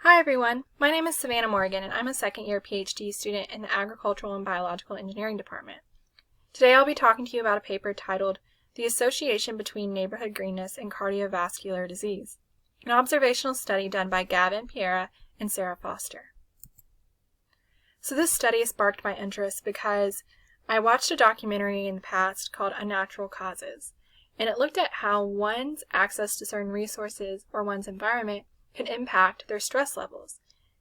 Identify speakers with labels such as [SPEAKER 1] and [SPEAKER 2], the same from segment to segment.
[SPEAKER 1] Hi everyone, my name is Savannah Morgan and I'm a second year PhD student in the Agricultural and Biological Engineering Department. Today I'll be talking to you about a paper titled The Association Between Neighborhood Greenness and Cardiovascular Disease, an observational study done by Gavin Piera and Sarah Foster. So this study sparked my interest because I watched a documentary in the past called Unnatural Causes, and it looked at how one's access to certain resources or one's environment can impact their stress levels,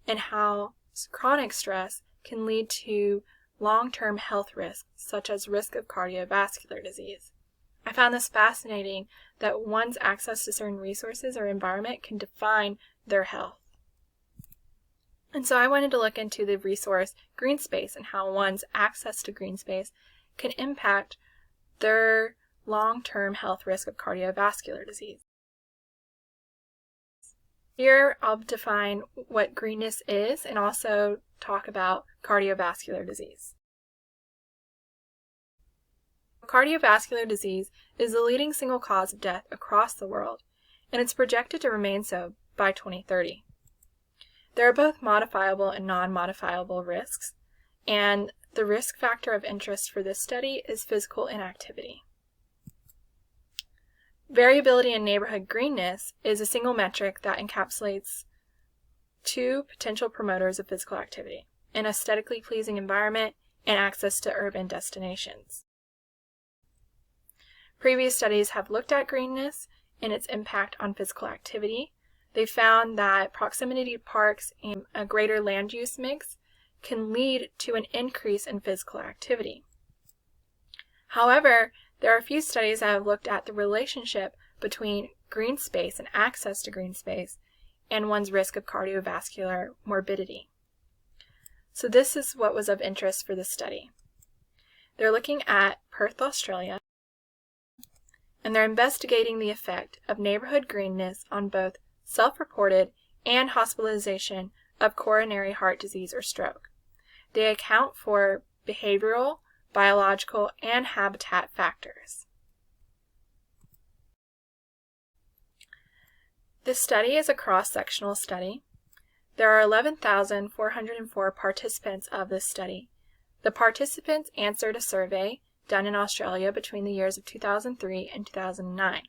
[SPEAKER 1] and how chronic stress can lead to long-term health risks, such as risk of cardiovascular disease. I found this fascinating that one's access to certain resources or environment can define their health. And so I wanted to look into the resource green space and how one's access to green space can impact their long-term health risk of cardiovascular disease. Here I'll define what greenness is and also talk about cardiovascular disease. Cardiovascular disease is the leading single cause of death across the world, and it's projected to remain so by 2030. There are both modifiable and non-modifiable risks, and the risk factor of interest for this study is physical inactivity. Variability in neighborhood greenness is a single metric that encapsulates two potential promoters of physical activity: an aesthetically pleasing environment and access to urban destinations. Previous studies have looked at greenness and its impact on physical activity. They found that proximity to parks and a greater land use mix can lead to an increase in physical activity. However, there are a few studies that have looked at the relationship between green space and access to green space and one's risk of cardiovascular morbidity. So this is what was of interest for this study. They're looking at Perth, Australia, and they're investigating the effect of neighborhood greenness on both self-reported and hospitalization of coronary heart disease or stroke. They account for behavioral, biological, and habitat factors. This study is a cross-sectional study. There are 11,404 participants of this study. The participants answered a survey done in Australia between the years of 2003 and 2009.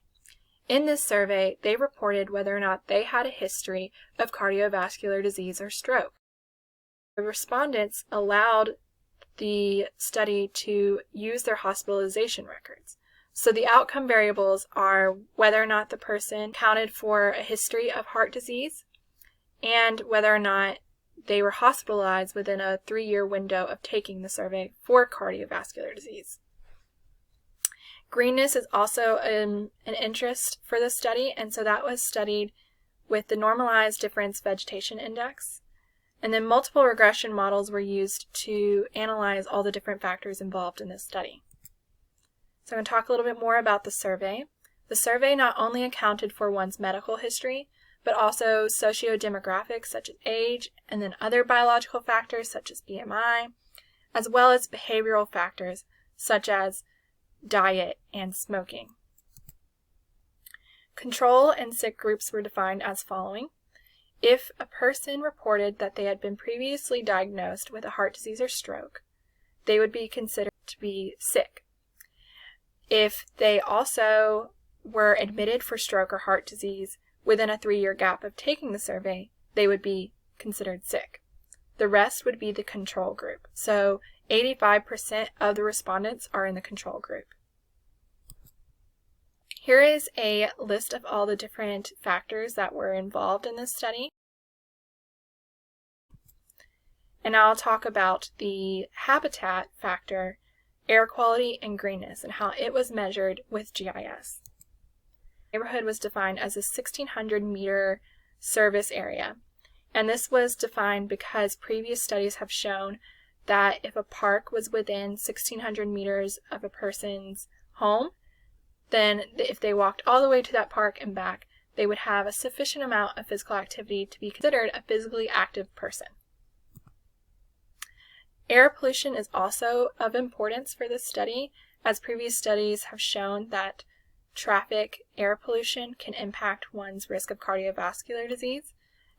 [SPEAKER 1] In this survey, they reported whether or not they had a history of cardiovascular disease or stroke. The respondents allowed the study to use their hospitalization records. So the outcome variables are whether or not the person accounted for a history of heart disease and whether or not they were hospitalized within a 3-year window of taking the survey for cardiovascular disease. Greenness is also an interest for the study, and so that was studied with the Normalized Difference Vegetation Index. And then multiple regression models were used to analyze all the different factors involved in this study. So I'm going to talk a little bit more about the survey. The survey not only accounted for one's medical history, but also socio-demographics such as age, and then other biological factors such as BMI, as well as behavioral factors such as diet and smoking. Control and sick groups were defined as following. If a person reported that they had been previously diagnosed with a heart disease or stroke, they would be considered to be sick. If they also were admitted for stroke or heart disease within a 3-year gap of taking the survey, they would be considered sick. The rest would be the control group. So 85% of the respondents are in the control group. Here is a list of all the different factors that were involved in this study. And now I'll talk about the habitat factor, air quality, and greenness, and how it was measured with GIS. The neighborhood was defined as a 1,600 meter service area. And this was defined because previous studies have shown that if a park was within 1,600 meters of a person's home, then if they walked all the way to that park and back, they would have a sufficient amount of physical activity to be considered a physically active person. Air pollution is also of importance for this study, as previous studies have shown that traffic air pollution can impact one's risk of cardiovascular disease.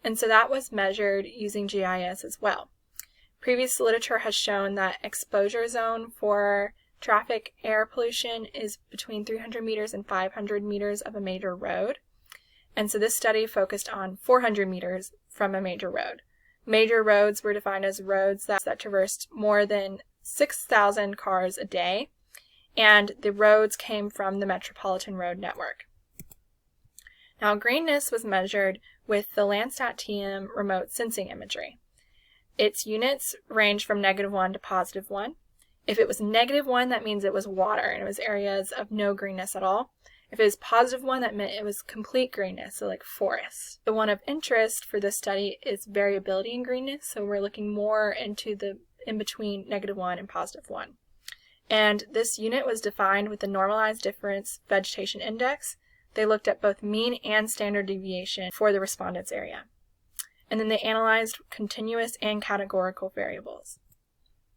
[SPEAKER 1] and so that was measured using GIS as well. Previous literature has shown that exposure zone for traffic air pollution is between 300 meters and 500 meters of a major road. And so this study focused on 400 meters from a major road. Major roads were defined as roads that traversed more than 6,000 cars a day, and the roads came from the Metropolitan Road Network. Now, greenness was measured with the Landsat-TM remote sensing imagery. Its units range from -1 to +1. If it was -1, that means it was water and it was areas of no greenness at all. If it was +1, that meant it was complete greenness, so like forest. The one of interest for this study is variability in greenness, so we're looking more into the in between -1 and +1. And this unit was defined with the normalized difference vegetation index. They looked at both mean and standard deviation for the respondents' area. And then they analyzed continuous and categorical variables.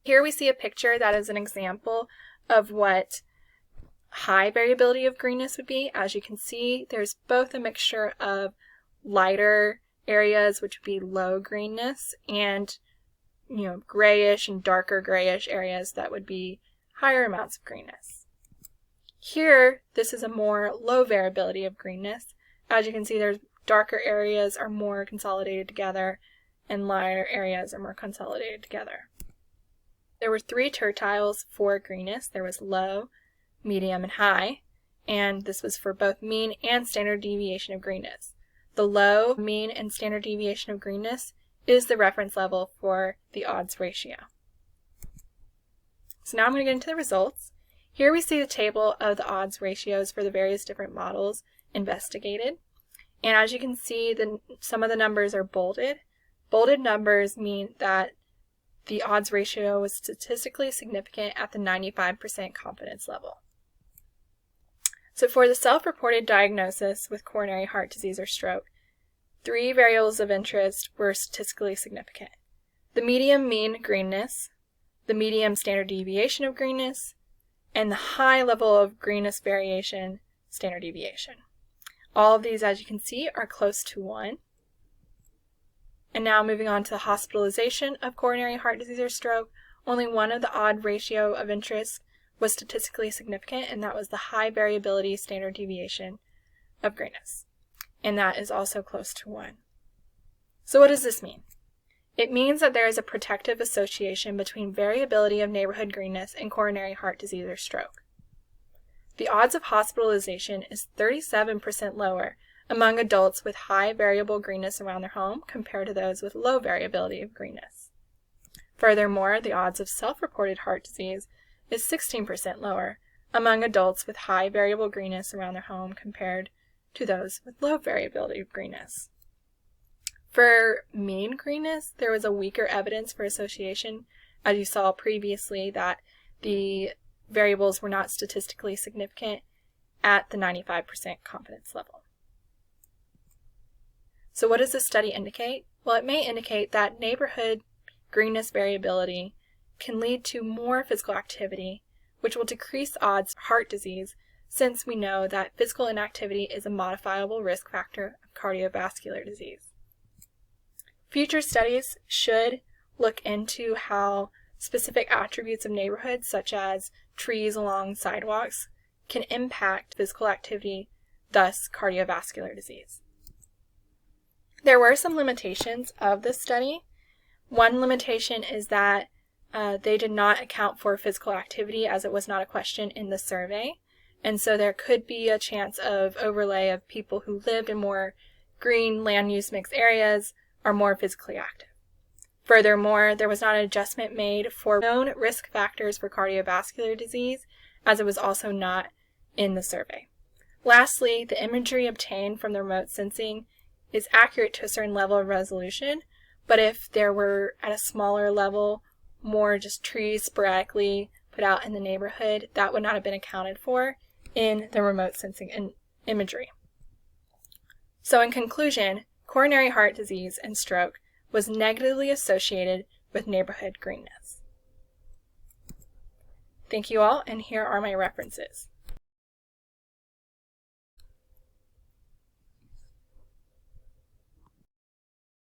[SPEAKER 1] Here we see a picture that is an example of what high variability of greenness would be. As you can see, there's both a mixture of lighter areas, which would be low greenness, and grayish and darker grayish areas that would be higher amounts of greenness. Here, this is a more low variability of greenness. As you can see, there's darker areas are more consolidated together, and lighter areas are more consolidated together. There were 3 tertiles for greenness. There was low, medium, and high, and this was for both mean and standard deviation of greenness. The low, mean, and standard deviation of greenness is the reference level for the odds ratio. So now I'm going to get into the results. Here we see the table of the odds ratios for the various different models investigated. And as you can see, some of the numbers are bolded. Bolded numbers mean that the odds ratio was statistically significant at the 95% confidence level. So for the self-reported diagnosis with coronary heart disease or stroke, 3 variables of interest were statistically significant: the medium mean greenness, the medium standard deviation of greenness, and the high level of greenness variation standard deviation. All of these, as you can see, are close to 1. And now moving on to the hospitalization of coronary heart disease or stroke, only one of the odd ratio of interest was statistically significant, and that was the high variability standard deviation of greenness. And that is also close to 1. So what does this mean? It means that there is a protective association between variability of neighborhood greenness and coronary heart disease or stroke. The odds of hospitalization is 37% lower among adults with high variable greenness around their home compared to those with low variability of greenness. Furthermore, the odds of self-reported heart disease is 16% lower among adults with high variable greenness around their home compared to those with low variability of greenness. For mean greenness, there was a weaker evidence for association, as you saw previously that the variables were not statistically significant at the 95% confidence level. So what does this study indicate? Well, it may indicate that neighborhood greenness variability can lead to more physical activity, which will decrease odds of heart disease, since we know that physical inactivity is a modifiable risk factor of cardiovascular disease. Future studies should look into how specific attributes of neighborhoods, such as trees along sidewalks, can impact physical activity, thus cardiovascular disease. There were some limitations of this study. One limitation is that they did not account for physical activity, as it was not a question in the survey, and so there could be a chance of overlay of people who lived in more green land use mix areas are more physically active. Furthermore, there was not an adjustment made for known risk factors for cardiovascular disease, as it was also not in the survey. Lastly, the imagery obtained from the remote sensing is accurate to a certain level of resolution, but if there were at a smaller level more just trees sporadically put out in the neighborhood, that would not have been accounted for in the remote sensing imagery. So in conclusion, coronary heart disease and stroke was negatively associated with neighborhood greenness. Thank you all, and here are my references.